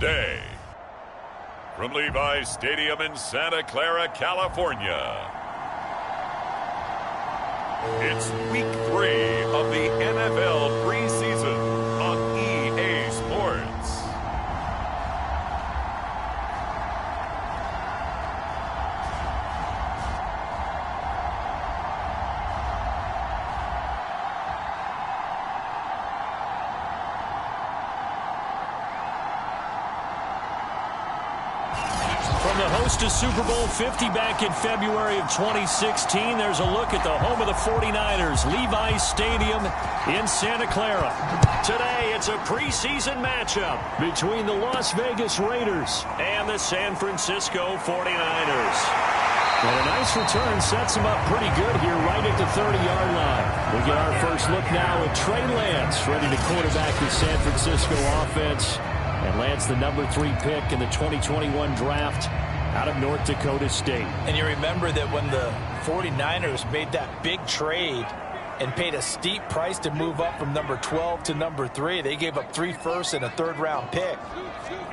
Day. From Levi's Stadium in Santa Clara, California, it's Week 3 of the NFL preseason on EA Sports. From the host of Super Bowl 50 back in February of 2016, there's a look at the home of the 49ers, Levi's Stadium in Santa Clara. Today, it's a preseason matchup between the Las Vegas Raiders and the San Francisco 49ers. And a nice return sets them up pretty good here right at the 30-yard line. We get our first look now at Trey Lance, ready to quarterback the San Francisco offense. And Lance, the number 3 pick in the 2021 draft out of North Dakota State. And you remember that when the 49ers made that big trade and paid a steep price to move up from number 12 to number 3, they gave up 3 firsts and a 3rd-round pick.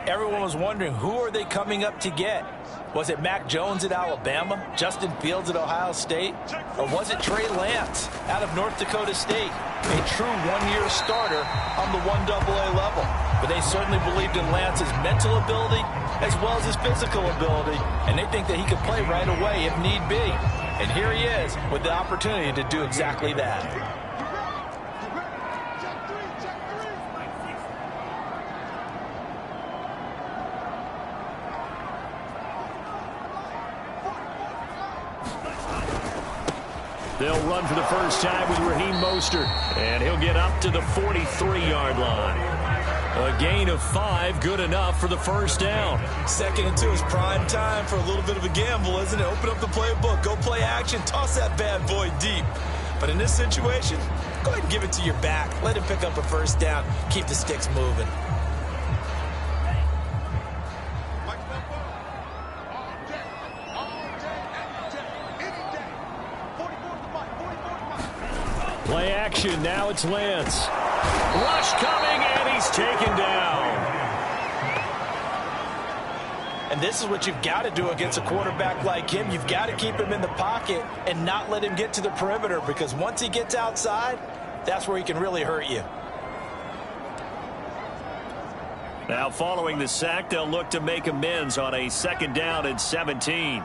Everyone was wondering, who are they coming up to get? Was it Mac Jones at Alabama, Justin Fields at Ohio State, or was it Trey Lance out of North Dakota State, a true one-year starter on the 1AA level? But they certainly believed in Lance's mental ability as well as his physical ability, and they think that he could play right away if need be. And here he is with the opportunity to do exactly that. They'll run for the first time with Raheem Mostert, and he'll get up to the 43-yard line. A gain of 5, good enough for the first down. 2nd and 2 is prime time for a little bit of a gamble, isn't it? Open up the playbook, go play action, toss that bad boy deep. But in this situation, go ahead and give it to your back. Let him pick up a first down, keep the sticks moving. Play action, now it's Lance. Rush coming, and he's taken down. And this is what you've got to do against a quarterback like him. You've got to keep him in the pocket and not let him get to the perimeter, because once he gets outside, that's where he can really hurt you. Now following the sack, they'll look to make amends on a 2nd down and 17.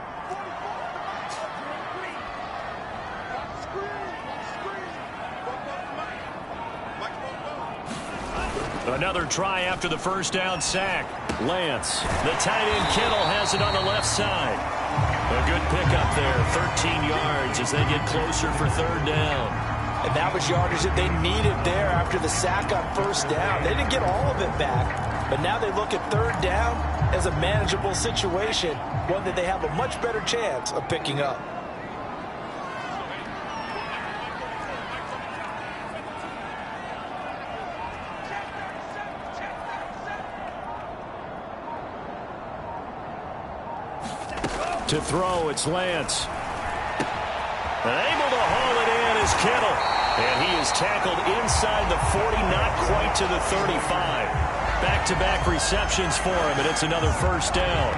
Another try after the first down sack. Lance, the tight end Kittle has it on the left side. A good pickup there, 13 yards as they get closer for 3rd down. And that was yardage that they needed there after the sack on 1st down. They didn't get all of it back, but now they look at 3rd down as a manageable situation, one that they have a much better chance of picking up. To throw, it's Lance. And able to haul it in is Kittle. And he is tackled inside the 40, not quite to the 35. Back-to-back receptions for him, and it's another first down.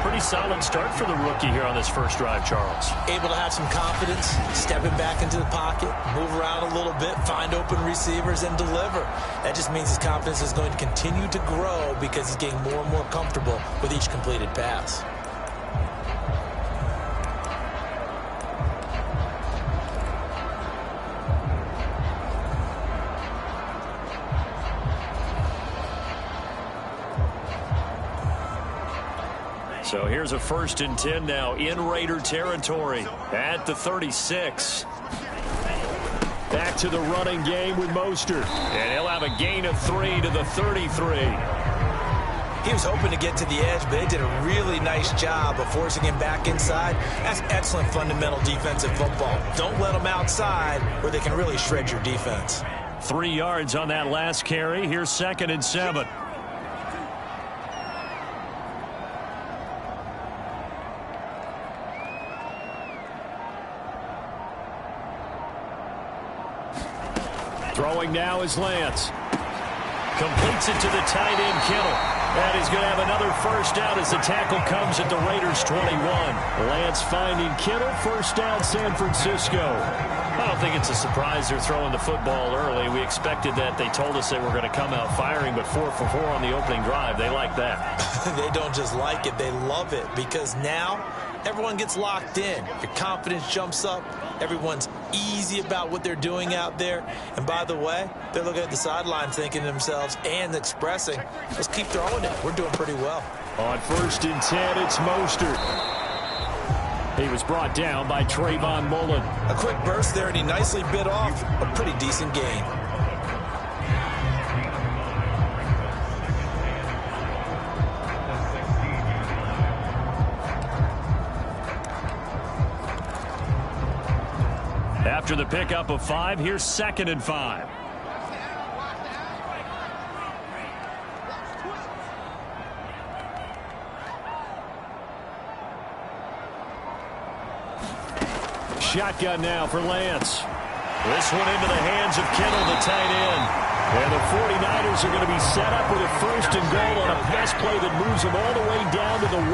Pretty solid start for the rookie here on this first drive, Charles. Able to have some confidence, stepping back into the pocket, move around a little bit, find open receivers, and deliver. That just means his confidence is going to continue to grow because he's getting more and more comfortable with each completed pass. So here's a 1st and 10 now in Raider territory at the 36. Back to the running game with Mostert. And he'll have a gain of 3 to the 33. He was hoping to get to the edge, but they did a really nice job of forcing him back inside. That's excellent fundamental defensive football. Don't let them outside where they can really shred your defense. 3 yards on that last carry. Here's 2nd and 7. Throwing now is Lance. Completes it to the tight end, Kittle. And he's going to have another first down as the tackle comes at the Raiders' 21. Lance finding Kittle. First down, San Francisco. I don't think it's a surprise they're throwing the football early. We expected that. They told us they were going to come out firing, but 4 for 4 on the opening drive. They like that. They don't just like it. They love it because now everyone gets locked in. Your confidence jumps up. Everyone's easy about what they're doing out there. And by the way, they're looking at the sideline thinking to themselves and expressing, let's keep throwing it. We're doing pretty well. On 1st and 10, it's Mostert. He was brought down by Trayvon Mullen. A quick burst there, and he nicely bit off a pretty decent gain. After the pickup of 5, here's 2nd and 5. Shotgun now for Lance. This one into the hands of Kittle, the tight end. And the 49ers are going to be set up with a 1st and goal on a pass play that moves them all the way down to the 1.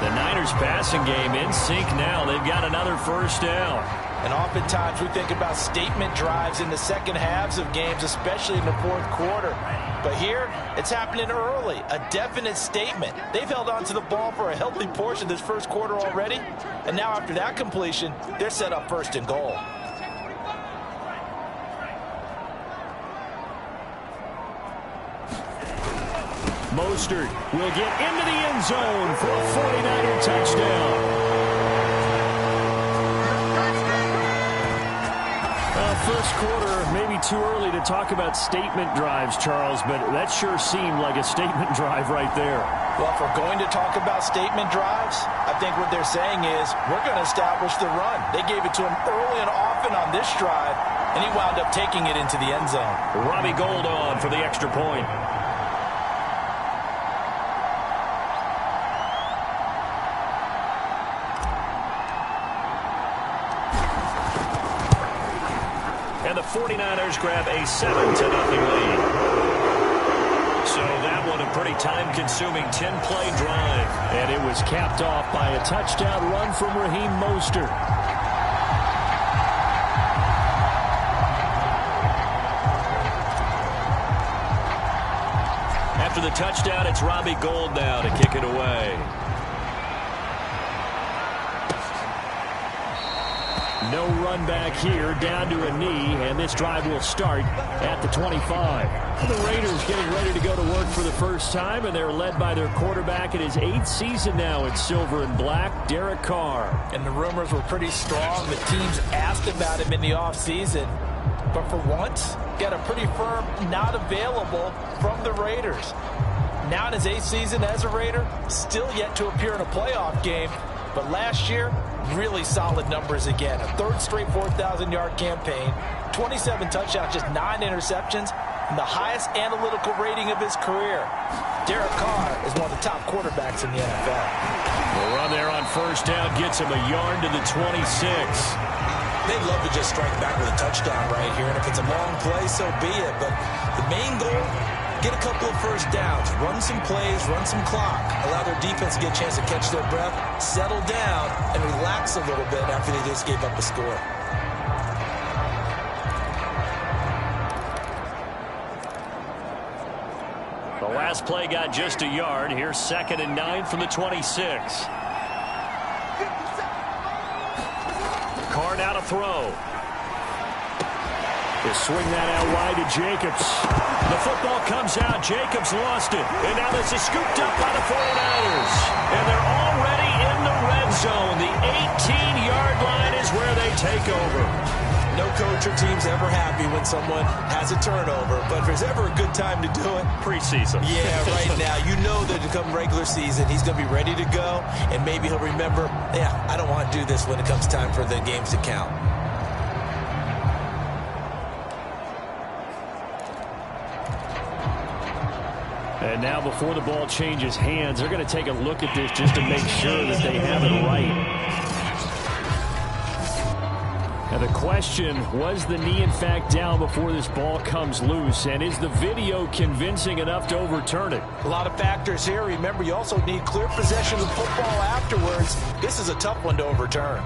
The Niners passing game in sync now. They've got another 1st down. And oftentimes we think about statement drives in the second halves of games, especially in the 4th quarter. But here, it's happening early. A definite statement. They've held on to the ball for a healthy portion of this 1st quarter already. And now after that completion, they're set up 1st and goal. Mostert will get into the end zone for a 49er touchdown. First quarter, maybe too early to talk about statement drives, Charles, but that sure seemed like a statement drive right there. Well, if we're going to talk about statement drives, I think what they're saying is we're going to establish the run. They gave it to him early and often on this drive, and he wound up taking it into the end zone. Robbie Gould on for the extra point. And the 49ers grab a 7-0 lead. So that one a pretty time-consuming 10-play drive. And it was capped off by a touchdown run from Raheem Mostert. After the touchdown, it's Robbie Gould now to kick it away. No run back here, down to a knee, and this drive will start at the 25. The Raiders getting ready to go to work for the first time, and they're led by their quarterback in his 8th season now in silver and black, Derek Carr. And the rumors were pretty strong. The teams asked about him in the offseason, but for once, got a pretty firm not available from the Raiders. Now in his 8th season as a Raider, still yet to appear in a playoff game, but last year, really solid numbers again. A 3rd straight 4,000-yard campaign, 27 touchdowns, just 9 interceptions, and the highest analytical rating of his career. Derek Carr is one of the top quarterbacks in the NFL. The run there on 1st down gets him a yard to the 26. They'd love to just strike back with a touchdown right here, and if it's a long play, so be it. But the main goal, get a couple of 1st downs, run some plays, run some clock, allow their defense to get a chance to catch their breath, settle down, and relax a little bit after they just gave up a score. The last play got just a yard. Here's 2nd and 9 from the 26. Carr now to throw. They swing that out wide to Jacobs. The football comes out. Jacobs lost it. And now this is scooped up by the 49ers. And they're already in the red zone. The 18-yard line is where they take over. No coach or team's ever happy when someone has a turnover. But if there's ever a good time to do it, preseason. Yeah, right now. You know that to come regular season, he's going to be ready to go. And maybe he'll remember, yeah, I don't want to do this when it comes time for the games to count. And now before the ball changes hands, they're going to take a look at this just to make sure that they have it right. And the question, was the knee in fact down before this ball comes loose? And is the video convincing enough to overturn it? A lot of factors here. Remember, you also need clear possession of the football afterwards. This is a tough one to overturn.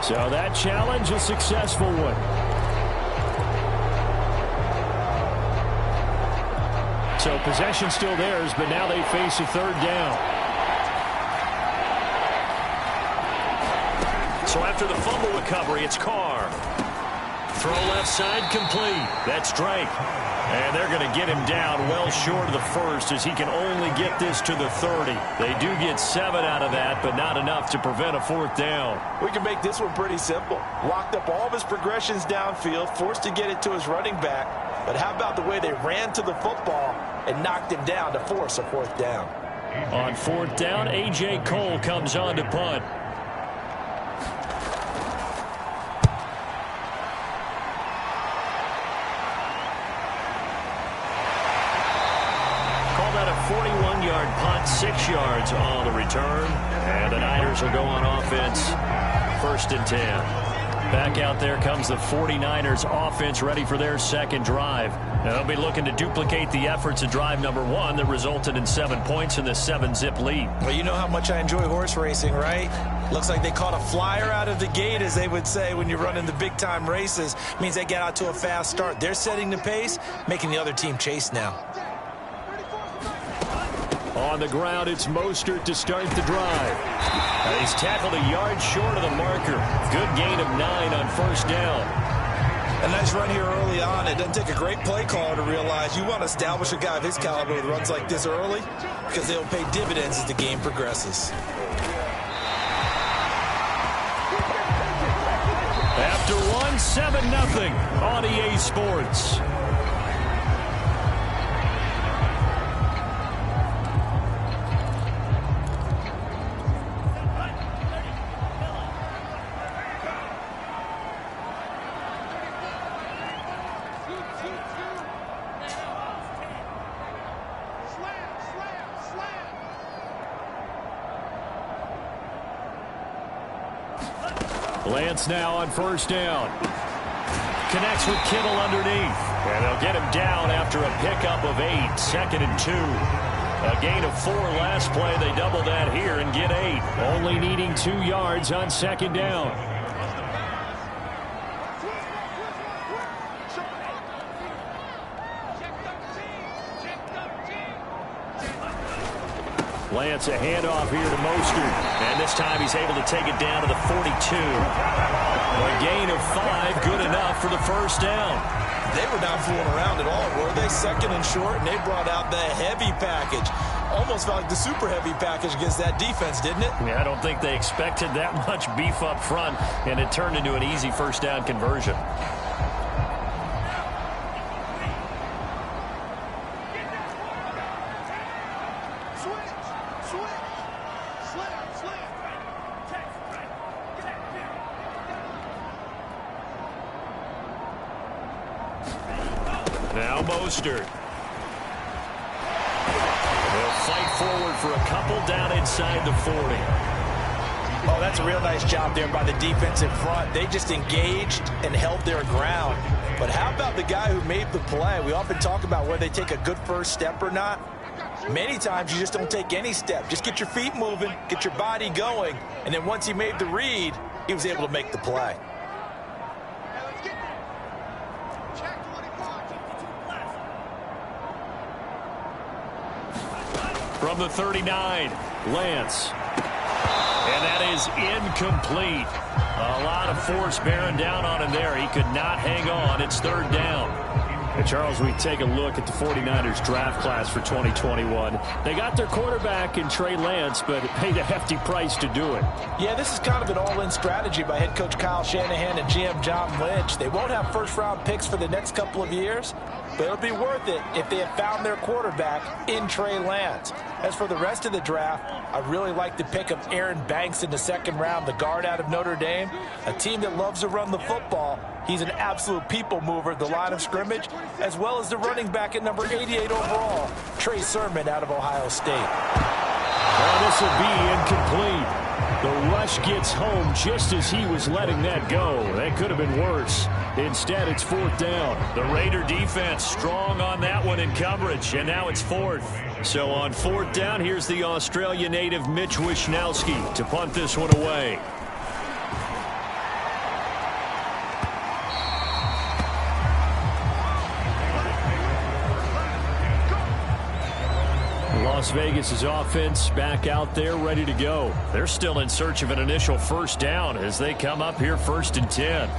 So that challenge, a successful one. So possession still theirs, but now they face a third down. So after the fumble recovery, it's Carr. Throw left side complete. That's Drake. And they're going to get him down well short of the first as he can only get this to the 30. They do get 7 out of that, but not enough to prevent a fourth down. We can make this one pretty simple. Locked up all of his progressions downfield, forced to get it to his running back. But how about the way they ran to the football and knocked him down to force a fourth down? On fourth down, A.J. Cole comes on to punt. Call that a 41-yard punt, 6 yards on the return. And the Niners will go on offense, 1st and 10. Back out there comes the 49ers offense ready for their second drive. Now they'll be looking to duplicate the efforts of drive number 1 that resulted in 7 points in the 7-zip lead. Well, you know how much I enjoy horse racing, right? Looks like they caught a flyer out of the gate, as they would say when you're running the big-time races. Means they get out to a fast start. They're setting the pace, making the other team chase now. On the ground, it's Mostert to start the drive. He's tackled a yard short of the marker. Good gain of 9 on 1st down. A nice run here early on. It doesn't take a great play caller to realize you want to establish a guy of his caliber with runs like this early, because they'll pay dividends as the game progresses. After 1, 7-0 on EA Sports. Lance now on 1st down. Connects with Kittle underneath. And they'll get him down after a pickup of 8. 2nd and 2. A gain of 4 last play. They double that here and get 8. Only needing 2 yards on 2nd down. Lance, a handoff here to Mostert. And this time he's able to take it down to the 42. A gain of 5, good enough for the 1st down. They were not fooling around at all, were they? 2nd and short, and they brought out the heavy package. Almost felt like the super heavy package against that defense, didn't it? Yeah, I don't think they expected that much beef up front, and it turned into an easy 1st down conversion. Now Mostert. They'll fight forward for a couple down inside the 40. Oh, that's a real nice job there by the defensive front. They just engaged and held their ground. But how about the guy who made the play? We often talk about whether they take a good first step or not. Many times you just don't take any step. Just get your feet moving, get your body going, and then once he made the read, he was able to make the play. From the 39, Lance. And that is incomplete. A lot of force bearing down on him there. He could not hang on. It's 3rd down. And Charles, we take a look at the 49ers draft class for 2021. They got their quarterback in Trey Lance, but it paid a hefty price to do it. Yeah, this is kind of an all-in strategy by head coach Kyle Shanahan and GM John Lynch. They won't have first-round picks for the next couple of years, but it'll be worth it if they have found their quarterback in Trey Lance. As for the rest of the draft, I really like the pick of Aaron Banks in the second round, the guard out of Notre Dame, a team that loves to run the football. He's an absolute people mover at the line of scrimmage, as well as the running back at number 88 overall, Trey Sermon out of Ohio State. Well, this will be incomplete. The rush gets home just as he was letting that go. That could have been worse. Instead, it's fourth down. The Raider defense strong on that one in coverage, and now it's fourth. So on fourth down, here's the Australia native Mitch Wishnowsky to punt this one away. Las Vegas' offense back out there ready to go. They're still in search of an initial first down as they come up here 1st and 10.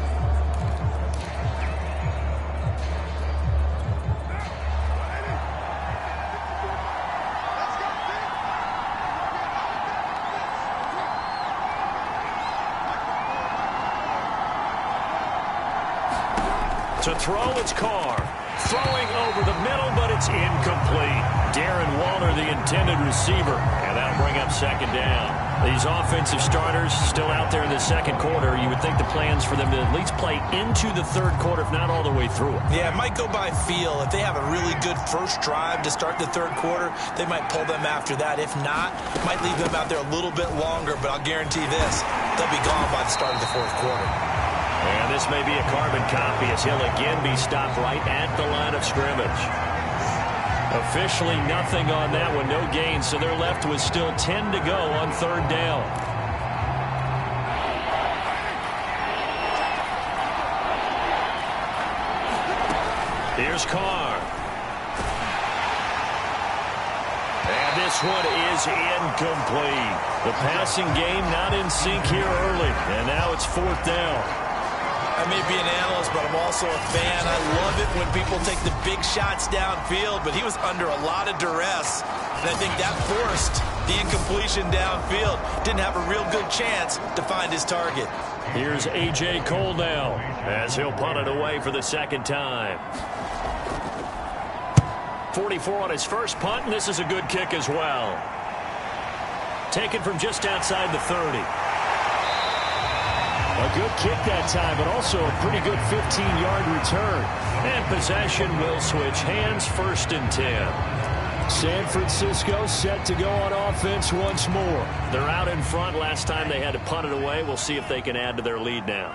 To throw, it's Carr. Throwing over the middle, but it's incomplete. Darren Waller, the intended receiver, and that'll bring up second down. These offensive starters still out there in the second quarter. You would think the plans for them to at least play into the third quarter, if not all the way through it. Yeah, it might go by feel. If they have a really good first drive to start the third quarter, they might pull them after that. If not, might leave them out there a little bit longer, but I'll guarantee this, they'll be gone by the start of the fourth quarter. And this may be a carbon copy as he'll again be stopped right at the line of scrimmage. Officially nothing on that one, no gain, so they're left with still 10 to go on third down. Here's Carr. And this one is incomplete. The passing game not in sync here early, and now it's fourth down. I may be an analyst, but I'm also a fan. I love it when people take the big shots downfield, but he was under a lot of duress, and I think that forced the incompletion downfield. Didn't have a real good chance to find his target. Here's A.J. Cole now as he'll punt it away for the second time. 44 on his first punt, and this is a good kick as well. Taken from just outside the 30. A good kick that time, but also a pretty good 15-yard return. And possession will switch hands, 1st and 10. San Francisco set to go on offense once more. They're out in front. Last time they had to punt it away. We'll see if they can add to their lead now.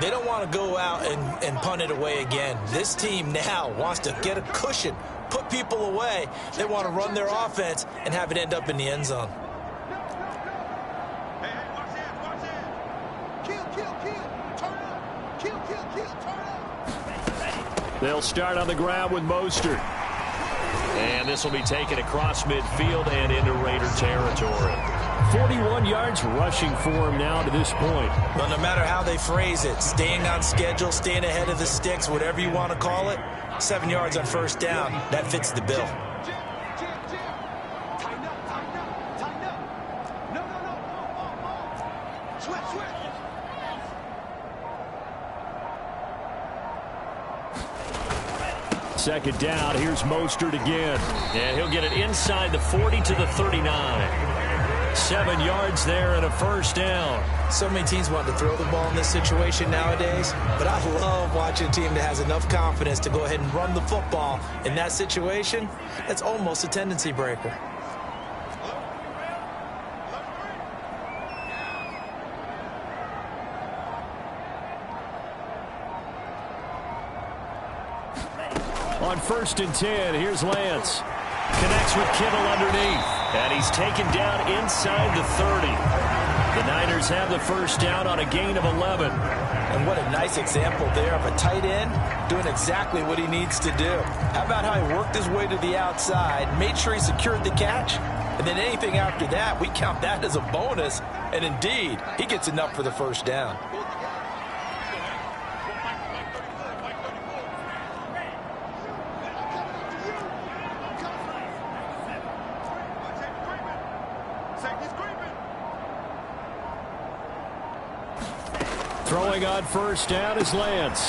They don't want to go out and punt it away again. This team now wants to get a cushion, put people away. They want to run their offense and have it end up in the end zone. They'll start on the ground with Mostert. And this will be taken across midfield and into Raider territory. 41 yards rushing for him now to this point. But no matter how they phrase it, staying on schedule, staying ahead of the sticks, whatever you want to call it, 7 yards on first down, that fits the bill. Second down, here's Mostert again. And he'll get it inside the 40 to the 39. 7 yards there and a first down. So many teams want to throw the ball in this situation nowadays, but I love watching a team that has enough confidence to go ahead and run the football. In that situation, that's almost a tendency breaker. On 1st and 10, here's Lance. Connects with Kittle underneath. And he's taken down inside the 30. The Niners have the first down on a gain of 11. And what a nice example there of a tight end doing exactly what he needs to do. How about how he worked his way to the outside, made sure he secured the catch, and then anything after that, we count that as a bonus. And indeed, he gets enough for the first down. Throwing on first down is Lance.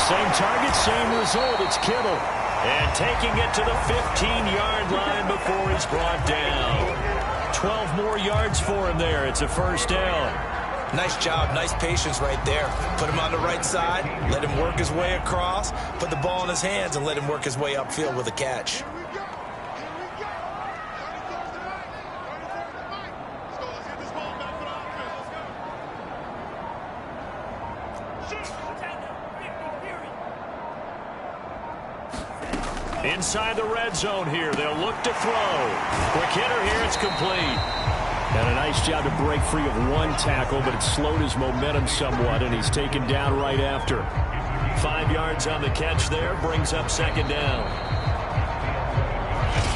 Same target, same result. It's Kittle. And taking it to the 15-yard line before he's brought down. 12 more yards for him there. It's a first down. Nice job, nice patience right there. Put him on the right side, let him work his way across, put the ball in his hands, and let him work his way upfield with a catch. Inside the red zone here, they'll look to throw. Quick hitter here, it's complete. And a nice job to break free of one tackle, but it slowed his momentum somewhat, and he's taken down right after. 5 yards on the catch there, brings up second down.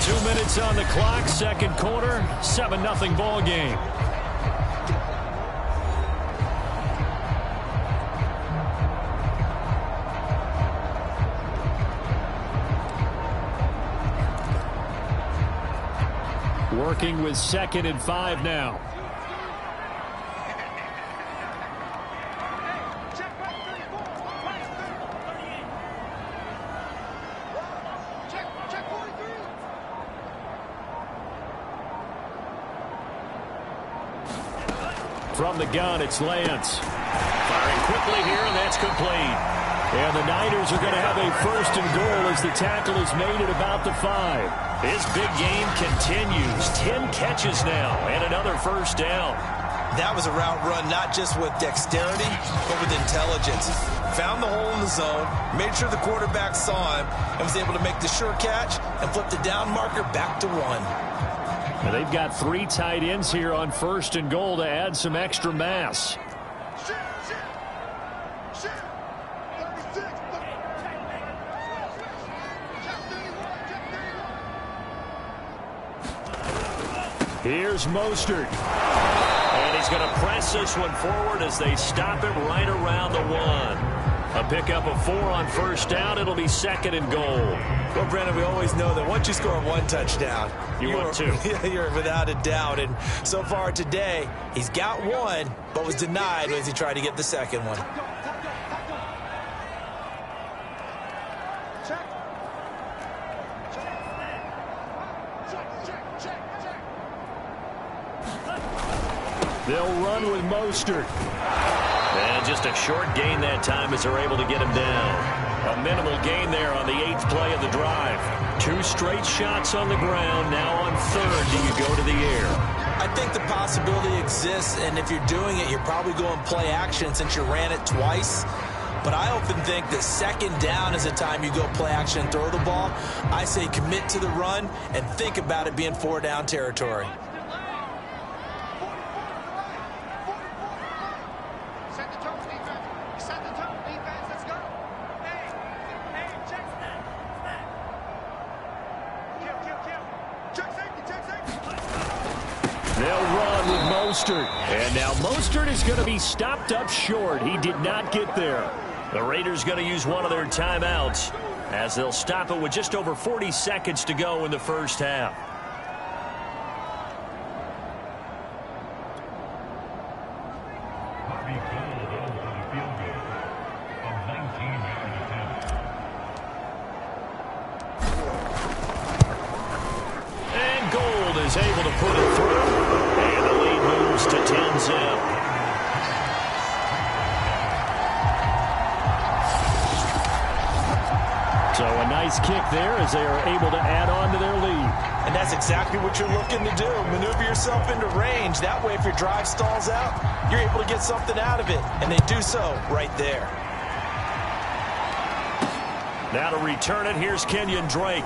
2 minutes on the clock, second quarter, 7-0 ball game. Working with 2nd and 5 now. From the gun, it's Lance. Firing quickly here, and that's complete. And the Niners are going to have a 1st and goal as the tackle is made at about the 5. His big game continues. 10 catches now and another first down. That was a route run not just with dexterity, but with intelligence. Found the hole in the zone, made sure the quarterback saw him, and was able to make the sure catch and flip the down marker back to 1. Now they've got 3 tight ends here on 1st and goal to add some extra mass. Here's Mostert. And he's going to press this one forward as they stop him right around the 1. A pickup of 4 on first down. It'll be 2nd and goal. Well, Brandon, we always know that once you score 1 touchdown, you're without a doubt. And so far today, he's got 1, but was denied as he tried to get the 2nd one. They'll run with Mostert. And just a short gain that time as they're able to get him down. A minimal gain there on the 8th play of the drive. 2 straight shots on the ground. Now on 3rd, do you go to the air? I think the possibility exists, and if you're doing it, you're probably going play action since you ran it twice. But I often think that 2nd down is the time you go play action and throw the ball. I say commit to the run and think about it being 4 down territory. And now Mostert is going to be stopped up short. He did not get there. The Raiders going to use one of their timeouts as they'll stop it with just over 40 seconds to go in the first half. And Gold is able to put it through. To 10-zip. So a nice kick there as they are able to add on to their lead. And that's exactly what you're looking to do. Maneuver yourself into range. That way, if your drive stalls out, you're able to get something out of it. And they do so right there. Now to return it, here's Kenyon Drake.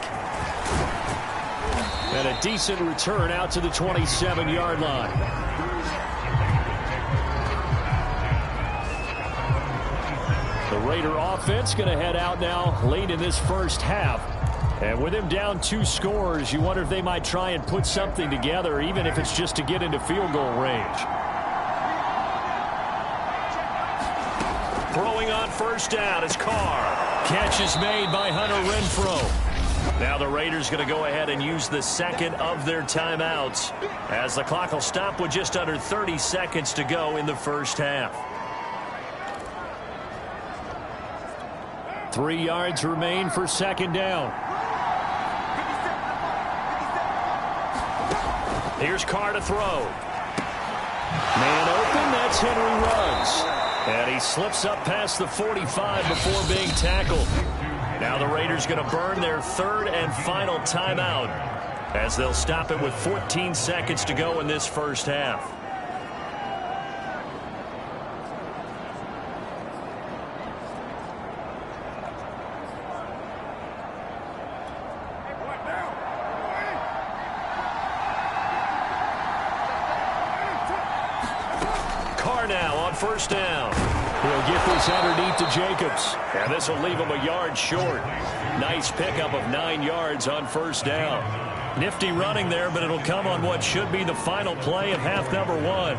And a decent return out to the 27-yard line. The Raider offense going to head out now late in this first half. And with him down 2 scores, you wonder if they might try and put something together, even if it's just to get into field goal range. Throwing on first down is Carr. Catch is made by Hunter Renfrow. Now the Raiders going to go ahead and use the 2nd of their timeouts as the clock will stop with just under 30 seconds to go in the first half. 3 yards remain for 2nd down. Here's Carr to throw. Man open, that's Henry Ruggs. And he slips up past the 45 before being tackled. Now the Raiders going to burn their third and final timeout as they'll stop it with 14 seconds to go in this first half. Now on first down. He'll get this underneath to Jacobs. And this will leave him a yard short. Nice pickup of 9 yards on first down. Nifty running there, but it'll come on what should be the final play of half number 1.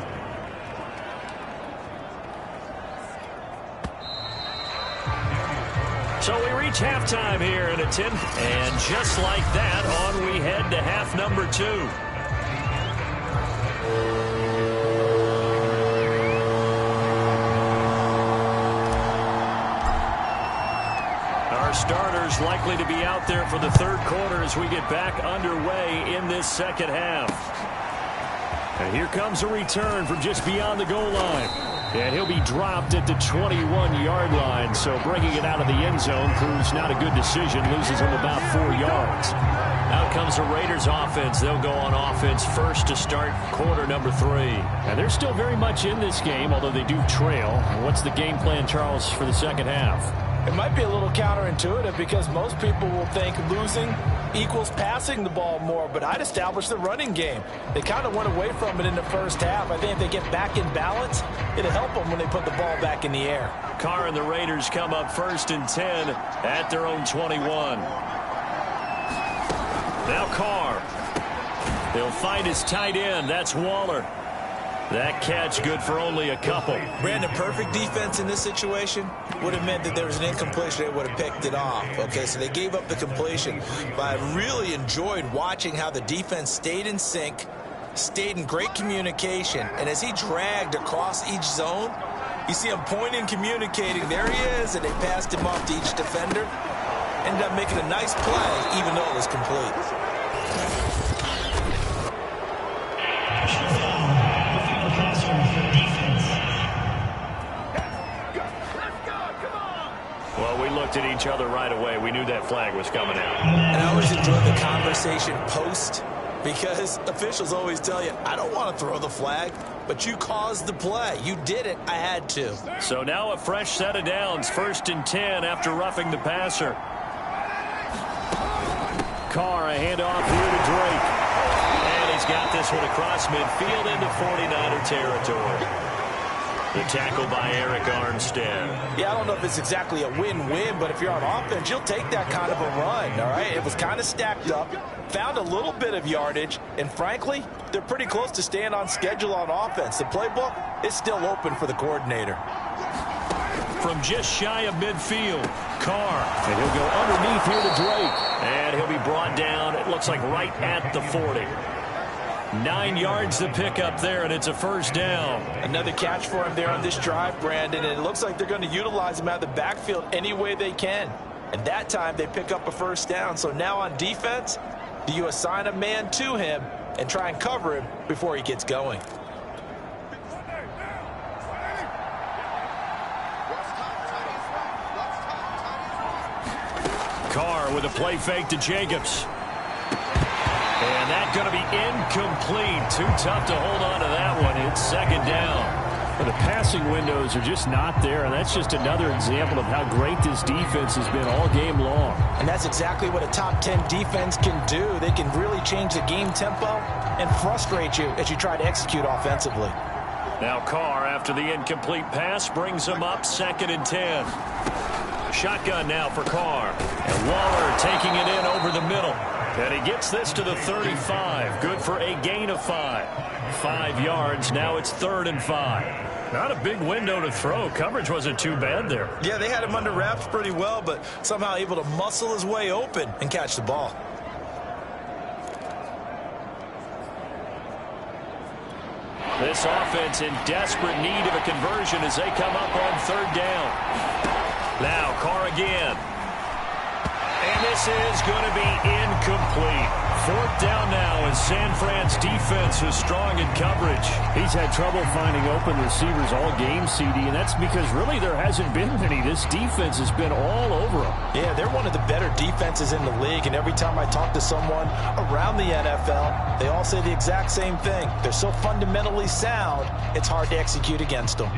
So we reach halftime here in a 10. And just like that, on we head to half number 2. Starters likely to be out there for the third quarter as we get back underway in this second half. And here comes a return from just beyond the goal line. And he'll be dropped at the 21-yard line. So bringing it out of the end zone proves not a good decision. Loses him about 4 yards. Out comes the Raiders offense. They'll go on offense first to start quarter number 3. And they're still very much in this game, although they do trail. What's the game plan, Charles, for the second half? It might be a little counterintuitive because most people will think losing equals passing the ball more, but I'd establish the running game. They kind of went away from it in the first half. I think if they get back in balance, it'll help them when they put the ball back in the air. Carr and the Raiders come up first and 10 at their own 21. Now Carr. He'll find his tight end. That's Waller. That catch good for only a couple. Brandon, perfect defense in this situation would have meant that there was an incompletion. They would have picked it off. Okay, so they gave up the completion. But I really enjoyed watching how the defense stayed in sync, stayed in great communication. And as he dragged across each zone, you see him pointing, communicating. There he is, and they passed him off to each defender. Ended up making a nice play, even though it was complete. Well, we looked at each other right away. We knew that flag was coming out. And I always enjoy the conversation post because officials always tell you, I don't want to throw the flag, but you caused the play. You did it. I had to. So now a fresh set of downs. First and 10 after roughing the passer. Carr, a handoff here to Drake. And he's got this one across midfield into 49er territory. The tackle by Eric Armstead. Yeah, I don't know if it's exactly a win-win, but if you're on offense, you'll take that kind of a run, all right? It was kind of stacked up, found a little bit of yardage, and frankly, they're pretty close to staying on schedule on offense. The playbook is still open for the coordinator. From just shy of midfield, Carr. And he'll go underneath here to Drake. And he'll be brought down, it looks like right at the 40. 9 yards to pick up there, and it's a first down. Another catch for him there on this drive, Brandon, and it looks like they're going to utilize him out of the backfield any way they can. And that time they pick up a first down. So now on defense, do you assign a man to him and try and cover him before he gets going? Carr with a play fake to Jacobs. And that's going to be incomplete. Too tough to hold on to that one. It's second down. Well, the passing windows are just not there, and that's just another example of how great this defense has been all game long. And that's exactly what a top 10 defense can do. They can really change the game tempo and frustrate you as you try to execute offensively. Now Carr, after the incomplete pass, brings him up second and 10. Shotgun now for Carr. And Waller taking it in over the middle. And he gets this to the 35. Good for a gain of 5. 5 yards. Now it's 3rd and 5. Not a big window to throw. Coverage wasn't too bad there. Yeah, they had him under wraps pretty well, but somehow able to muscle his way open and catch the ball. This offense in desperate need of a conversion as they come up on 3rd down. Now Carr again. And this is going to be incomplete. Fourth down now as San Fran's defense is strong in coverage. He's had trouble finding open receivers all game, CD, and that's because really there hasn't been many. This defense has been all over him. Yeah, they're one of the better defenses in the league, and every time I talk to someone around the NFL, they all say the exact same thing. They're so fundamentally sound, it's hard to execute against them.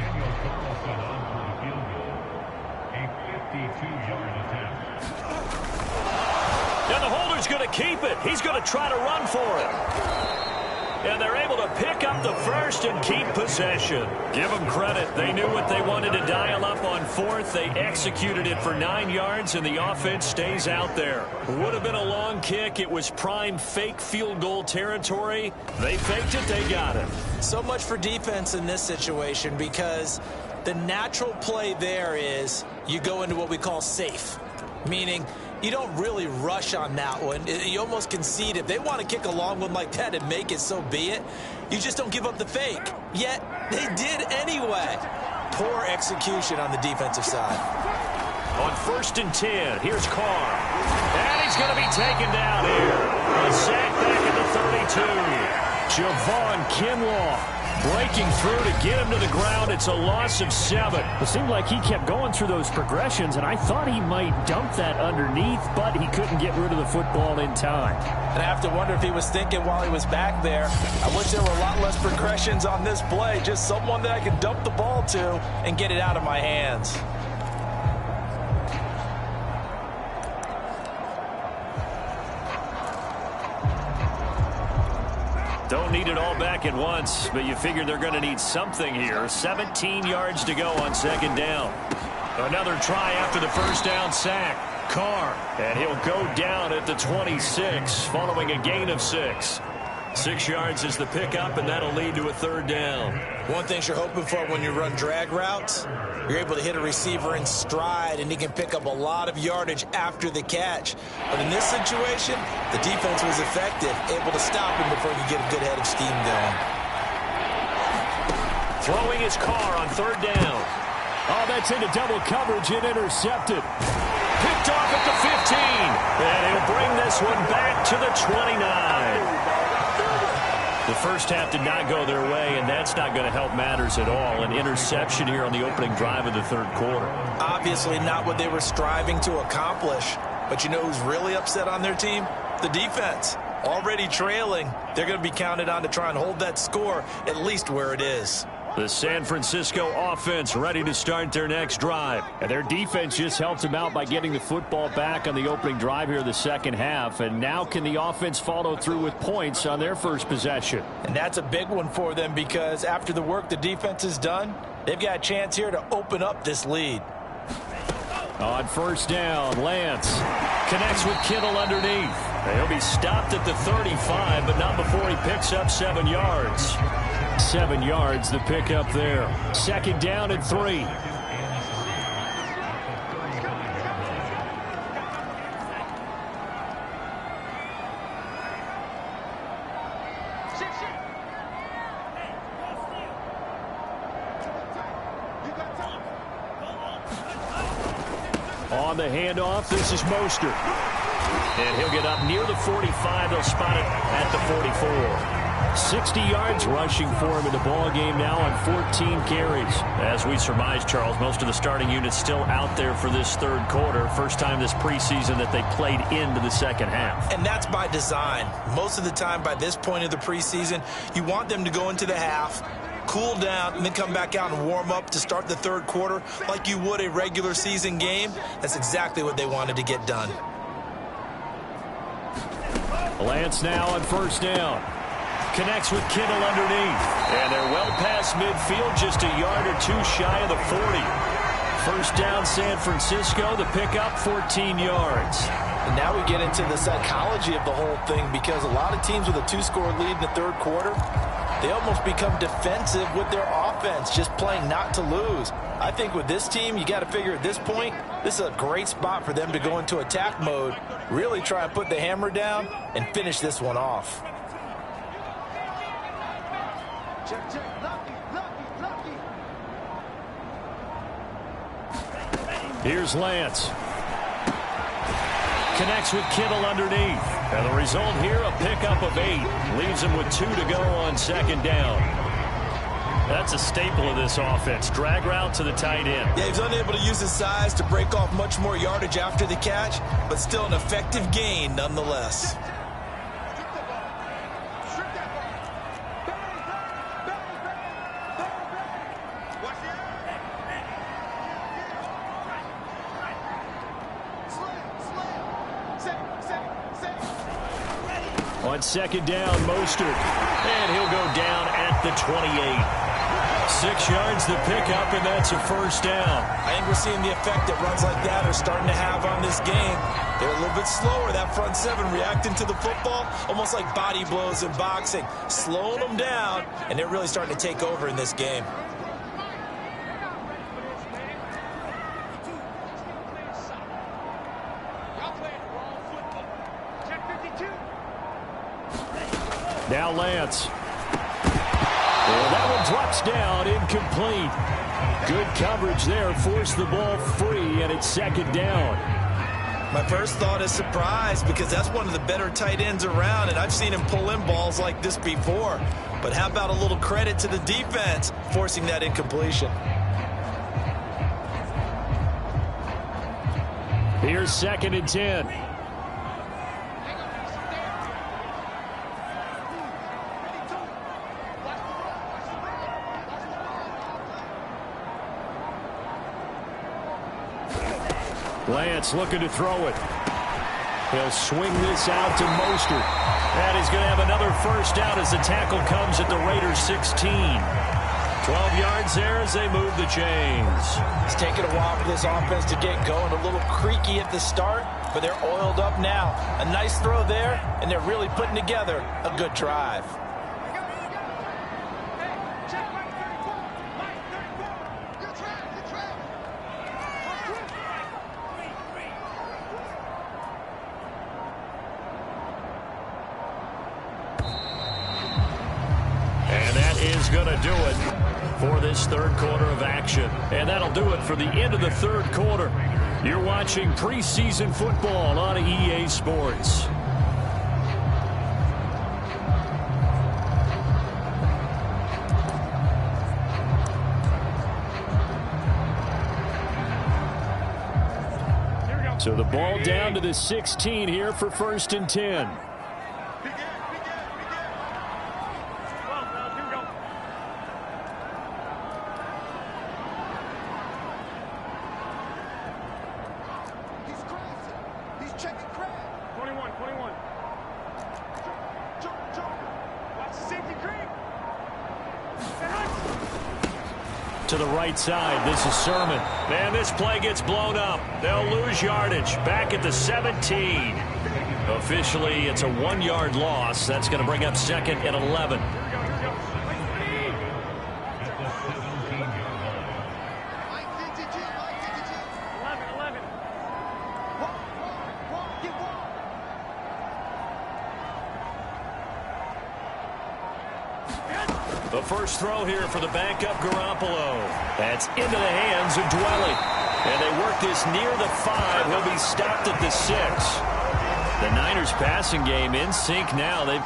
And the holder's going to keep it. He's going to try to run for it. And they're able to pick up the first and keep possession. Give them credit. They knew what they wanted to dial up on fourth. They executed it for 9 yards, and the offense stays out there. Would have been a long kick. It was prime fake field goal territory. They faked it. They got it. So much for defense in this situation, because the natural play there is you go into what we call safe, meaning you don't really rush on that one. You almost concede. If they want to kick a long one like that and make it, so be it. You just don't give up the fake. Yet, they did anyway. Poor execution on the defensive side. On 1st and 10, here's Carr. And he's going to be taken down here. A sack back at the 32. Javon Kinlaw breaking through to get him to the ground. It's a loss of 7. It seemed like he kept going through those progressions, and I thought he might dump that underneath, but he couldn't get rid of the football in time. And I have to wonder if he was thinking while he was back there, I wish there were a lot less progressions on this play, just someone that I could dump the ball to and get it out of my hands. Don't need it all back at once, but you figure they're going to need something here. 17 yards to go on 2nd down. Another try after the first down sack. Carr, and he'll go down at the 26 following a gain of 6. 6 yards is the pickup, and that'll lead to a 3rd down. One thing you're hoping for when you run drag routes, you're able to hit a receiver in stride, and he can pick up a lot of yardage after the catch. But in this situation, the defense was effective, able to stop him before he could get a good head of steam going. Throwing his Carr on 3rd down. Oh, that's into double coverage and intercepted. Picked off at the 15. And he'll bring this one back to the 29. The first half did not go their way, and that's not going to help matters at all. An interception here on the opening drive of the 3rd quarter. Obviously not what they were striving to accomplish. But you know who's really upset on their team? The defense. Already trailing. They're going to be counted on to try and hold that score at least where it is. The San Francisco offense ready to start their next drive. And their defense just helped them out by getting the football back on the opening drive here in the 2nd half. And now can the offense follow through with points on their first possession? And that's a big one for them, because after the work the defense has done, they've got a chance here to open up this lead. On 1st down, Lance connects with Kittle underneath. He'll be stopped at the 35, but not before he picks up 7 yards. 7 yards, the pickup there. 2nd down and 3. On the handoff, this is Mostert. And he'll get up near the 45. They'll spot it at the 44. 60 yards rushing for him in the ball game now on 14 carries. As we surmised, Charles, most of the starting units still out there for this 3rd quarter. First time this preseason that they played into the 2nd half. And that's by design. Most of the time by this point of the preseason, you want them to go into the half, cool down, and then come back out and warm up to start the 3rd quarter like you would a regular season game. That's exactly what they wanted to get done. Lance now on 1st down. Connects with Kittle underneath. And they're well past midfield, just a yard or 2 shy of the 40. 1st down, San Francisco. The pickup, 14 yards. And now we get into the psychology of the whole thing, because a lot of teams with a 2-score lead in the 3rd quarter, they almost become defensive with their offense, just playing not to lose. I think with this team, you got to figure at this point, this is a great spot for them to go into attack mode, really try and put the hammer down and finish this one off. Here's Lance. Connects with Kittle underneath. And the result here, a pickup of 8. Leaves him with 2 to go on second down. That's a staple of this offense. Drag route to the tight end. Yeah, he's unable to use his size to break off much more yardage after the catch, but still an effective gain nonetheless. On second down, Mostert. And he'll go down at the 28. 6 yards the pickup, and that's a first down. I think we're seeing the effect that runs like that are starting to have on this game. They're a little bit slower, that front seven, reacting to the football, almost like body blows in boxing, slowing them down, and they're really starting to take over in this game. Now Lance. And that one drops down, incomplete. Good coverage there, forced the ball free, and it's second down. My first thought is surprise, because that's one of the better tight ends around, and I've seen him pull in balls like this before. But how about a little credit to the defense forcing that incompletion? Here's second and 10. Lance looking to throw it. He'll swing this out to Mostert. And he's going to have another first down as the tackle comes at the Raiders' 16. 12 yards there as they move the chains. It's taken a while for this offense to get going. A little creaky at the start, but they're oiled up now. A nice throw there, and they're really putting together a good drive. Going to do it for this third quarter of action. And that'll do it for the end of the third quarter. You're watching preseason football on EA Sports. So the ball down to the 16 here for first and 10. To the right side, this is Sermon. And this play gets blown up. They'll lose yardage. Back at the 17. Officially, it's a 1-yard loss. That's going to bring up second and 11. The first throw here for the backup Garoppolo. That's into the hands of Dwelly. And they work this near the 5. He'll be stopped at the 6. The Niners passing game in sync now. They've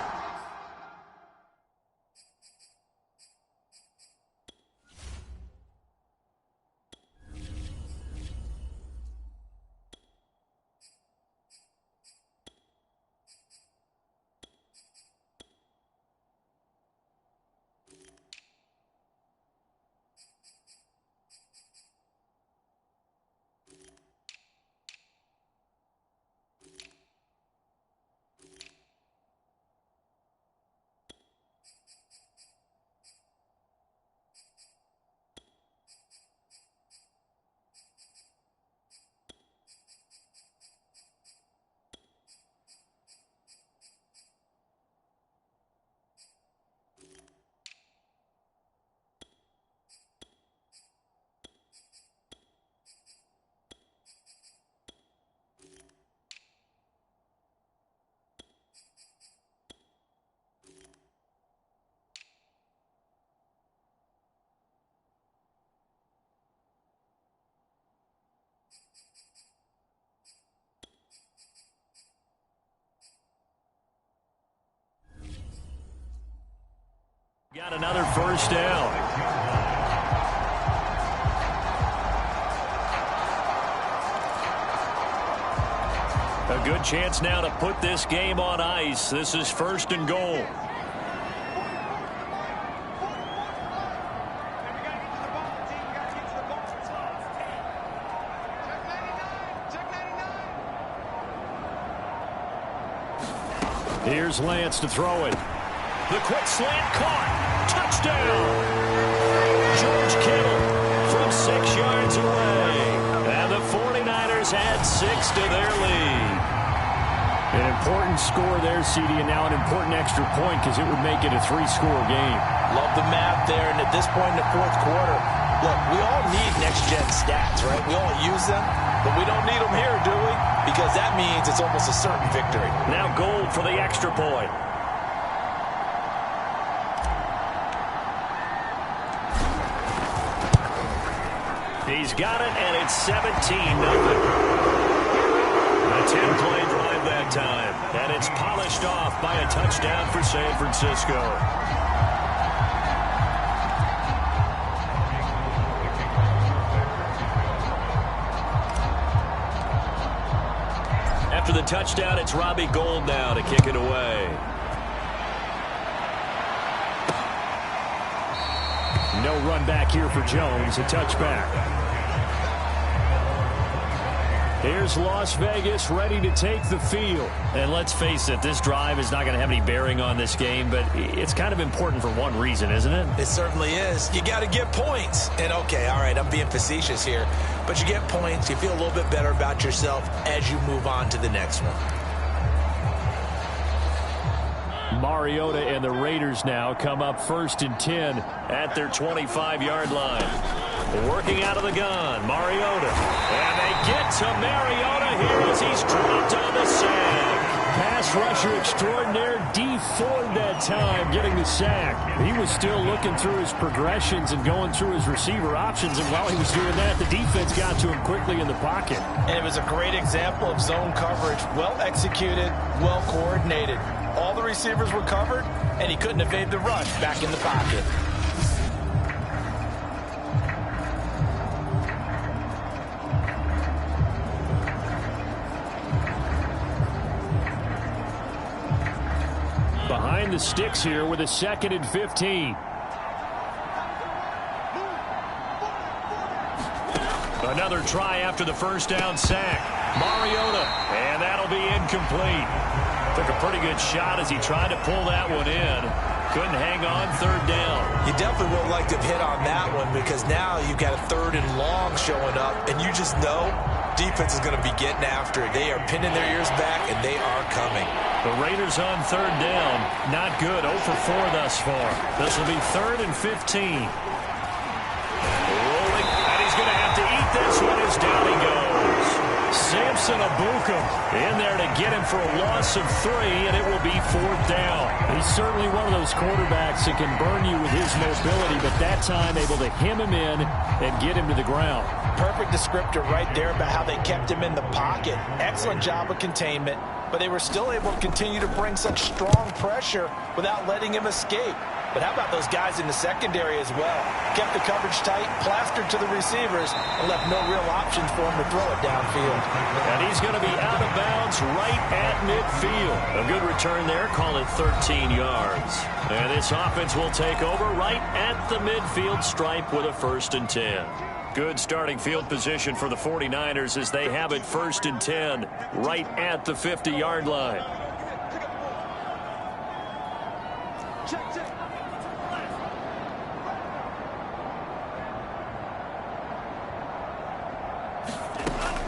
Got another first down. A good chance now to put this game on ice. This is 1st and goal. Here's Lance to throw it. The quick slant caught. Touchdown. George Kittle from 6 yards away. And the 49ers add 6 to their lead. An important score there, CD, and now an important extra point because it would make it a 3-score game. Love the math there, and at this point in the 4th quarter, look, we all need next-gen stats, right? We all use them, but we don't need them here, do we? Because that means it's almost a certain victory. Now Gold for the extra point. He's got it, and it's 17-0. A 10-play drive that time, and it's polished off by a touchdown for San Francisco. After the touchdown, it's Robbie Gould now to kick it away. No run back here for Jones, a touchback. Here's Las Vegas ready to take the field. And let's face it, this drive is not going to have any bearing on this game, but it's kind of important for one reason, isn't it? It certainly is. You got to get points. And okay, all right, I'm being facetious here, but you get points, you feel a little bit better about yourself as you move on to the next one. Mariota and the Raiders now come up 1st and 10 at their 25-yard line. Working out of the gun, Mariota. And they get to Mariota here as he's dropped on the sack. Pass rusher extraordinaire, D Ford that time getting the sack. He was still looking through his progressions and going through his receiver options, and while he was doing that, the defense got to him quickly in the pocket. And it was a great example of zone coverage, well executed, well coordinated. All the receivers were covered, and he couldn't evade the rush back in the pocket. Behind the sticks here with a 2nd and 15. Another try after the first down sack. Mariota, and that'll be incomplete. Took a pretty good shot as he tried to pull that one in. Couldn't hang on 3rd down. You definitely would have liked to have hit on that one because now you've got a 3rd and long showing up, and you just know defense is going to be getting after it. They are pinning their ears back, and they are coming. The Raiders on 3rd down. Not good. 0 for 4 thus far. This will be 3rd and 15. Rolling, and he's going to have to eat this one as down he goes. Samson Abukum in there to get him for a loss of 3, and it will be 4th down. He's certainly one of those quarterbacks that can burn you with his mobility, but that time able to hem him in and get him to the ground. Perfect descriptor right there about how they kept him in the pocket. Excellent job of containment, but they were still able to continue to bring such strong pressure without letting him escape. But how about those guys in the secondary as well? Kept the coverage tight, plastered to the receivers, and left no real options for him to throw it downfield. And he's going to be out of bounds right at midfield. A good return there, call it 13 yards. And this offense will take over right at the midfield stripe with a 1st and 10. Good starting field position for the 49ers as they have it 1st and 10 right at the 50-yard line.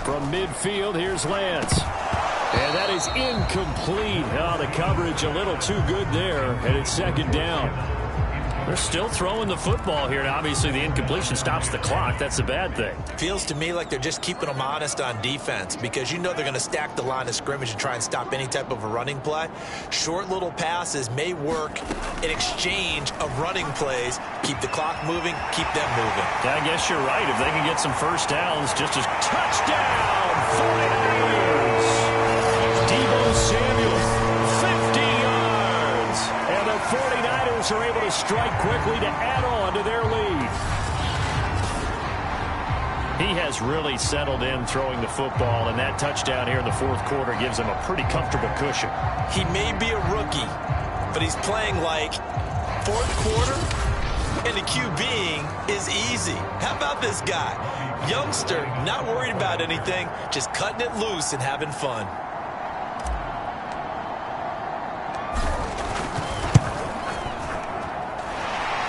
From midfield, here's Lance. And that is incomplete. Oh, the coverage a little too good there, and it's 2nd down. They're still throwing the football here, and obviously the incompletion stops the clock. That's a bad thing. Feels to me like they're just keeping them honest on defense because you know they're going to stack the line of scrimmage and try and stop any type of a running play. Short little passes may work in exchange of running plays. Keep the clock moving, keep them moving. Yeah, I guess you're right. If they can get some first downs, just as touchdown, 49ers. Deebo Samuel, 50 yards. And the 49ers Raiders are able to strike quickly to add on to their lead. He has really settled in throwing the football, and that touchdown here in the fourth quarter gives him a pretty comfortable cushion. He may be a rookie, but he's playing like fourth quarter, and the QBing is easy. How about this guy? Youngster, not worried about anything, just cutting it loose and having fun.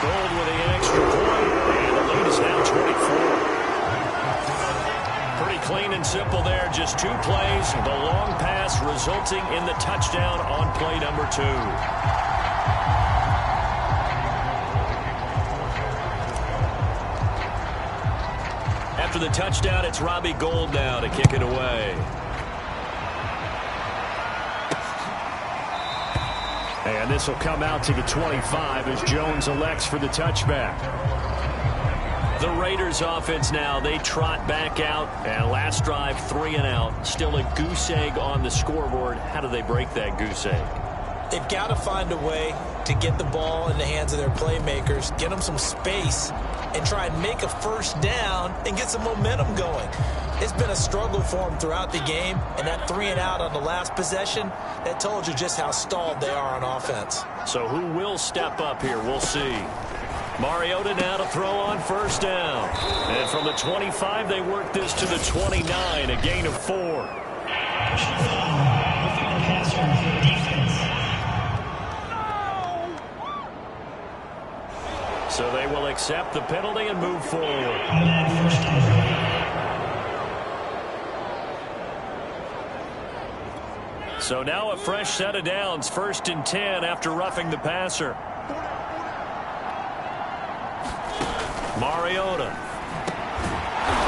Gold with the extra point, and the lead is now 24. Pretty clean and simple there. Just 2 plays. The long pass resulting in the touchdown on play number 2. After the touchdown, it's Robbie Gould now to kick it away. And this will come out to the 25 as Jones elects for the touchback. The Raiders offense now, they trot back out, and last drive 3 and out. Still a goose egg on the scoreboard. How do they break that goose egg? They've got to find a way to get the ball in the hands of their playmakers, get them some space, and try and make a first down and get some momentum going. It's been a struggle for them throughout the game, and that 3 and out on the last possession, that told you just how stalled they are on offense. So who will step up here? We'll see. Mariota now to throw on first down. And from the 25, they work this to the 29, a gain of 4. So they will accept the penalty and move forward. So now a fresh set of downs, 1st and 10 after roughing the passer. Mariota.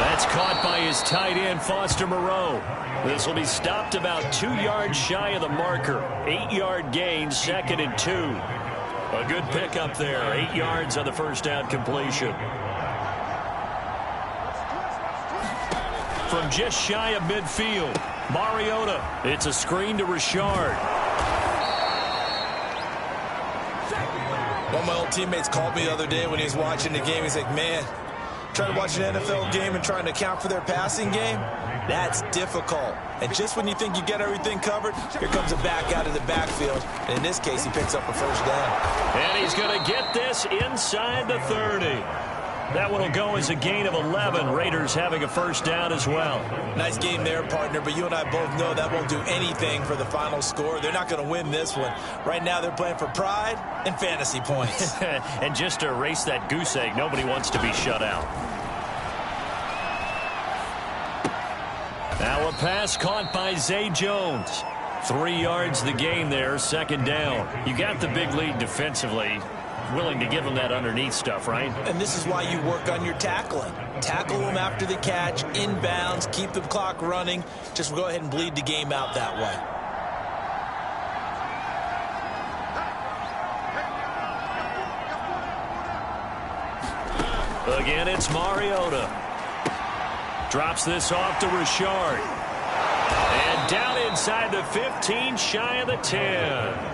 That's caught by his tight end, Foster Moreau. This will be stopped about 2 yards shy of the marker. 8-yard gain, 2nd and 2. A good pickup there, 8 yards on the first down completion. From just shy of midfield, Mariota. It's a screen to Richard. One of my old teammates called me the other day when he was watching the game. He's like, man, trying to watch an NFL game and trying to account for their passing game, that's difficult. And just when you think you get everything covered, here comes a back out of the backfield. And in this case, he picks up a first down. And he's going to get this inside the 30. That one will go as a gain of 11. Raiders having a first down as well. Nice game there, partner, but you and I both know that won't do anything for the final score. They're not going to win this one. Right now, they're playing for pride and fantasy points. And just to erase that goose egg, nobody wants to be shut out. Now a pass caught by Zay Jones. 3 yards the gain there, 2nd down. You got the big lead defensively. Willing to give them that underneath stuff, right? And this is why you work on your tackling. Tackle them after the catch, inbounds, keep the clock running. Just go ahead and bleed the game out that way. Again, it's Mariota. Drops this off to Richard. And down inside the 15, shy of the 10.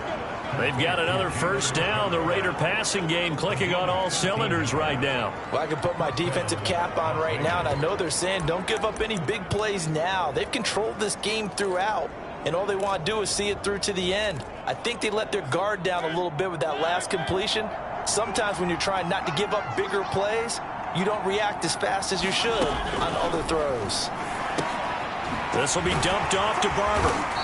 They've got another first down. The Raider passing game clicking on all cylinders right now. Well, I can put my defensive cap on right now, and I know they're saying don't give up any big plays now. They've controlled this game throughout, and all they want to do is see it through to the end. I think they let their guard down a little bit with that last completion. Sometimes when you're trying not to give up bigger plays, you don't react as fast as you should on other throws. This will be dumped off to Barber.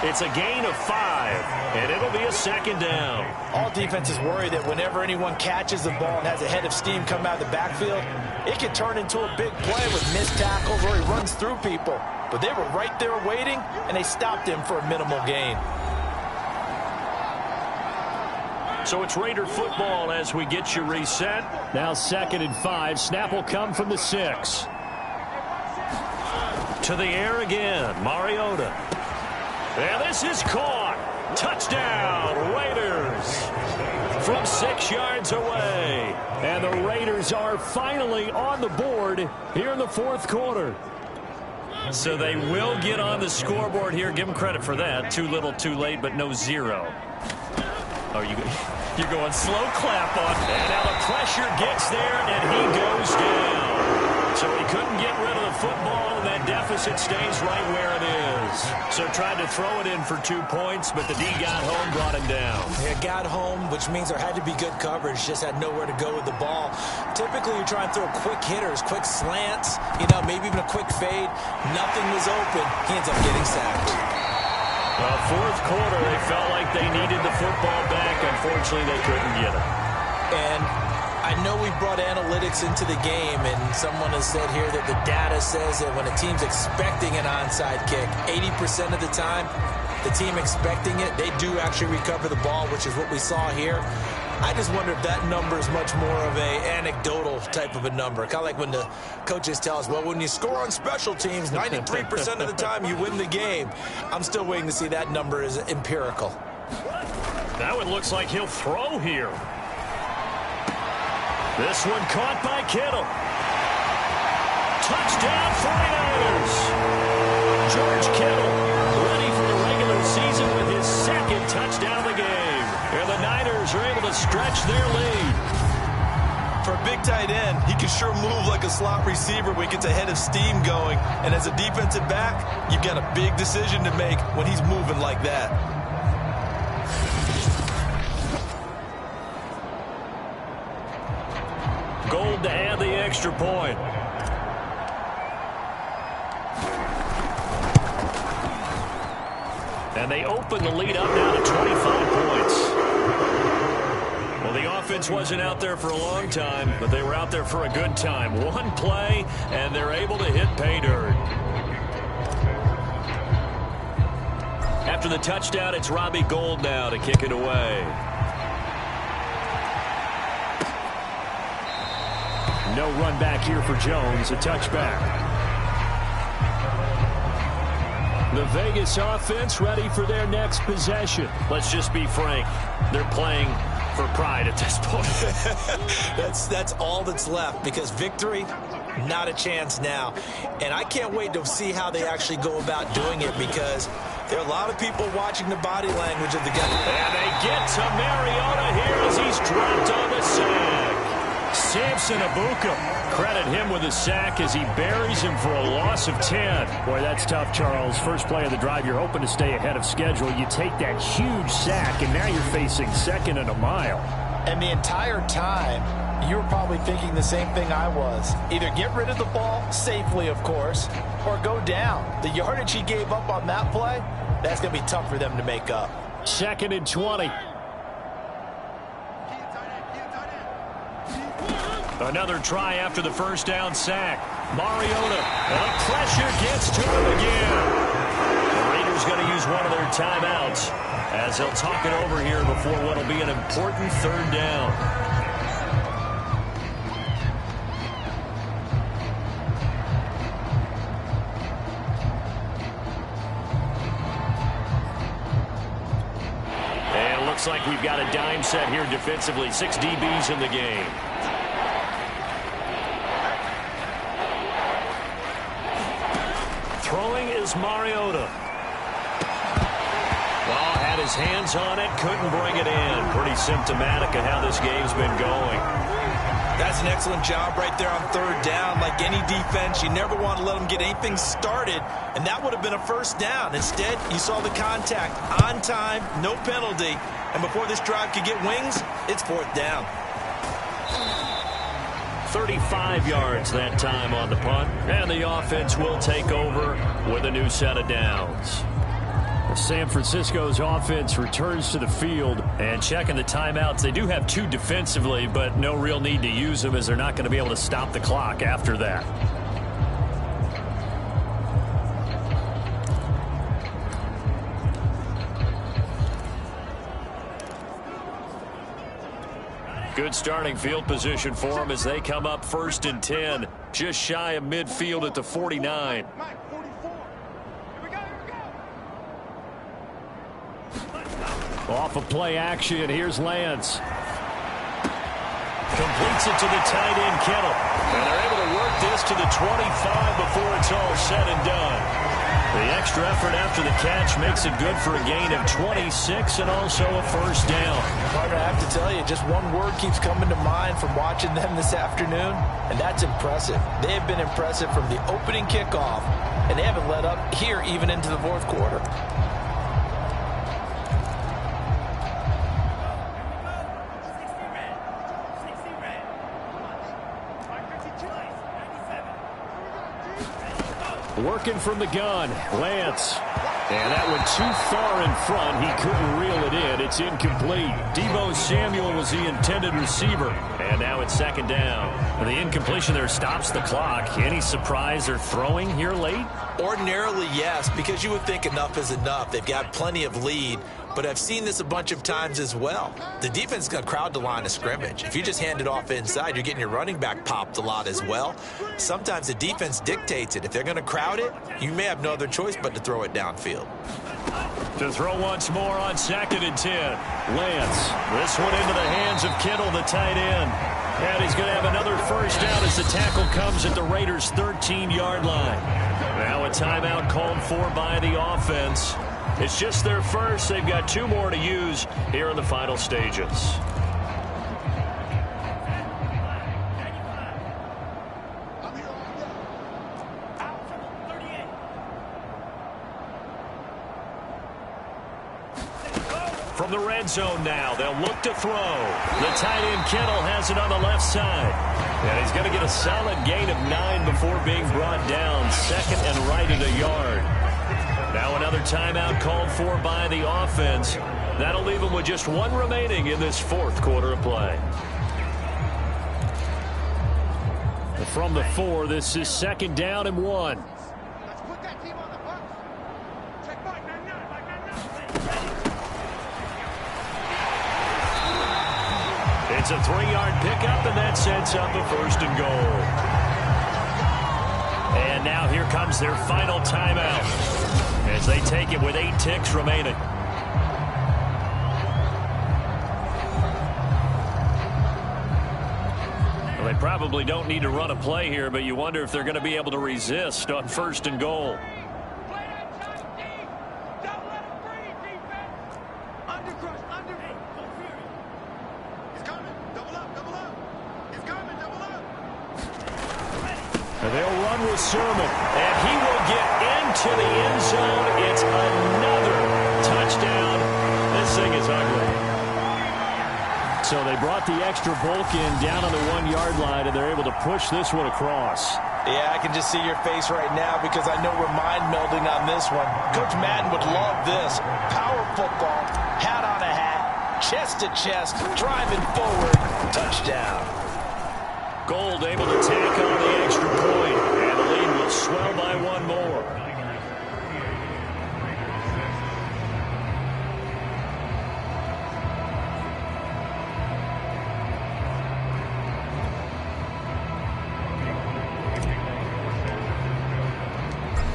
It's a gain of 5, and it'll be a 2nd down. All defenses worry that whenever anyone catches the ball and has a head of steam come out of the backfield, it can turn into a big play with missed tackles or he runs through people. But they were right there waiting, and they stopped him for a minimal gain. So it's Raider football as we get you reset. Now 2nd and 5. Snap will come from the 6. To the air again, Mariota. And this is caught. Touchdown, Raiders. From 6 yards away. And the Raiders are finally on the board here in the fourth quarter. So they will get on the scoreboard here. Give them credit for that. Too little, too late, but no 0. Are you good? You're going slow clap on. And now the pressure gets there, and he goes down. So he couldn't get rid of the football, and that deficit stays right where it is. So tried to throw it in for 2 points, but the D got home, brought him down. It got home, which means there had to be good coverage. Just had nowhere to go with the ball. Typically, you're trying to throw quick hitters, quick slants, maybe even a quick fade. Nothing was open. He ends up getting sacked. Well, fourth quarter, they felt like they needed the football back. Unfortunately, they couldn't get it. And I know we brought analytics into the game, and someone has said here that the data says that when a team's expecting an onside kick, 80% of the time, the team expecting it, they do actually recover the ball, which is what we saw here. I just wonder if that number is much more of a anecdotal type of a number. Kind of like when the coaches tell us, well, when you score on special teams, 93% of the time you win the game. I'm still waiting to see that number is empirical. Now it looks like he'll throw here. This one caught by Kittle. Touchdown 49ers. George Kittle ready for the regular season with his second touchdown of the game. And the Niners are able to stretch their lead. For a big tight end, he can sure move like a slot receiver when he gets a head of steam going. And as a defensive back, you've got a big decision to make when he's moving like that. Gold to add the extra point. And they open the lead up now to 25 points. Well, the offense wasn't out there for a long time, but they were out there for a good time. One play, and they're able to hit pay dirt. After the touchdown, it's Robbie Gould now to kick it away. No run back here for Jones, a touchback. The Vegas offense ready for their next possession. Let's just be frank. They're playing for pride at this point. That's all that's left, because victory, not a chance now. And I can't wait to see how they actually go about doing it, because there are a lot of people watching the body language of the guy. And they get to Mariota here as he's dropped on the sack. Samson Abuka, credit him with a sack as he buries him for a loss of 10. Boy, that's tough, Charles. First play of the drive, you're hoping to stay ahead of schedule. You take that huge sack, and now you're facing second and a mile. And the entire time, you were probably thinking the same thing I was. Either get rid of the ball, safely, of course, or go down. The yardage he gave up on that play, that's going to be tough for them to make up. 2nd and 20. Another try after the first down sack. Mariota, and the pressure gets to him again. The Raiders going to use one of their timeouts as they'll talk it over here before what will be an important third down. And it looks like we've got a dime set here defensively. 6 DBs in the game. Throwing is Mariota. Well, had his hands on it, couldn't bring it in. Pretty symptomatic of how this game's been going. That's an excellent job right there on third down. Like any defense, you never want to let them get anything started, and that would have been a first down. Instead, you saw the contact on time, no penalty, and before this drive could get wings, it's fourth down. 35 yards that time on the punt, and the offense will take over with a new set of downs. San Francisco's offense returns to the field, and checking the timeouts. They do have 2 defensively, but no real need to use them as they're not going to be able to stop the clock after that. Good starting field position for them as they come up 1st and 10, just shy of midfield at the 49. Off of play action, here's Lance. Completes it to the tight end, Kittle. And they're able to work this to the 25 before it's all said and done. The extra effort after the catch makes it good for a gain of 26 and also a first down. Partner, I have to tell you, just one word keeps coming to mind from watching them this afternoon, and that's impressive. They have been impressive from the opening kickoff, and they haven't let up here even into the fourth quarter. Working from the gun, Lance. And that went too far in front. He couldn't reel it in. It's incomplete. Deebo Samuel was the intended receiver. And now it's second down. And the incompletion there stops the clock. Any surprise they're throwing here late? Ordinarily, yes, because you would think enough is enough. They've got plenty of lead. But I've seen this a bunch of times as well. The defense is going to crowd the line of scrimmage. If you just hand it off inside, you're getting your running back popped a lot as well. Sometimes the defense dictates it. If they're going to crowd it, you may have no other choice but to throw it downfield. To throw once more on 2nd and 10. Lance, this one into the hands of Kittle, the tight end. And he's going to have another first down as the tackle comes at the Raiders' 13-yard line. Now a timeout called for by the offense. It's just their first. They've got 2 more to use here in the final stages. From the red zone now, they'll look to throw. The tight end Kittle has it on the left side. And he's going to get a solid gain of 9 before being brought down. 2nd and right at a yard. Now another timeout called for by the offense. That'll leave them with just 1 remaining in this 4th quarter of play. From the 4, this is 2nd down and 1. It's a 3-yard pickup, and that sets up a 1st and goal. And now here comes their final timeout as they take it with 8 ticks remaining. Well, they probably don't need to run a play here, but you wonder if they're going to be able to resist on 1st and goal. They'll run with Sermon, and he will get into the end zone. It's another touchdown. This thing is ugly. So they brought the extra bulk in down on the 1-yard line, and they're able to push this one across. Yeah, I can just see your face right now because I know we're mind melding on this one. Coach Madden would love this. Power football, hat on a hat, chest to chest, driving forward, touchdown. Gold able to tack on the extra point, and the lead will swell by 1 more.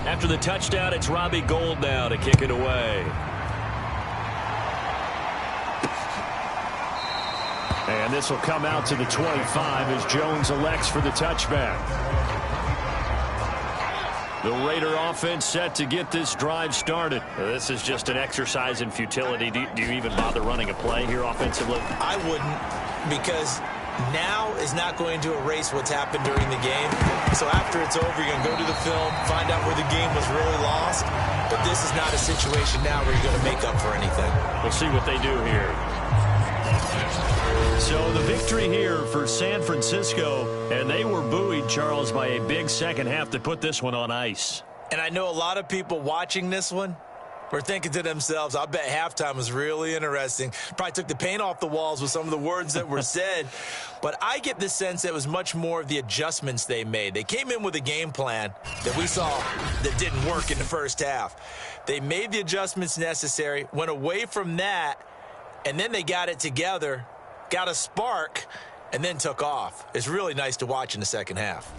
After the touchdown, it's Robbie Gould now to kick it away. And this will come out to the 25 as Jones elects for the touchback. The Raider offense set to get this drive started. This is just an exercise in futility. Do you even bother running a play here offensively? I wouldn't, because now is not going to erase what's happened during the game. So after it's over, you're going to go to the film, find out where the game was really lost. But this is not a situation now where you're going to make up for anything. We'll see what they do here. So the victory here for San Francisco, and they were buoyed, Charles, by a big second half that put this one on ice. And I know a lot of people watching this one were thinking to themselves, I bet halftime was really interesting. Probably took the paint off the walls with some of the words that were said. But I get the sense that it was much more of the adjustments they made. They came in with a game plan that we saw that didn't work in the first half. They made the adjustments necessary, went away from that, and then they got it together, got a spark, and then took off. It's really nice to watch in the second half.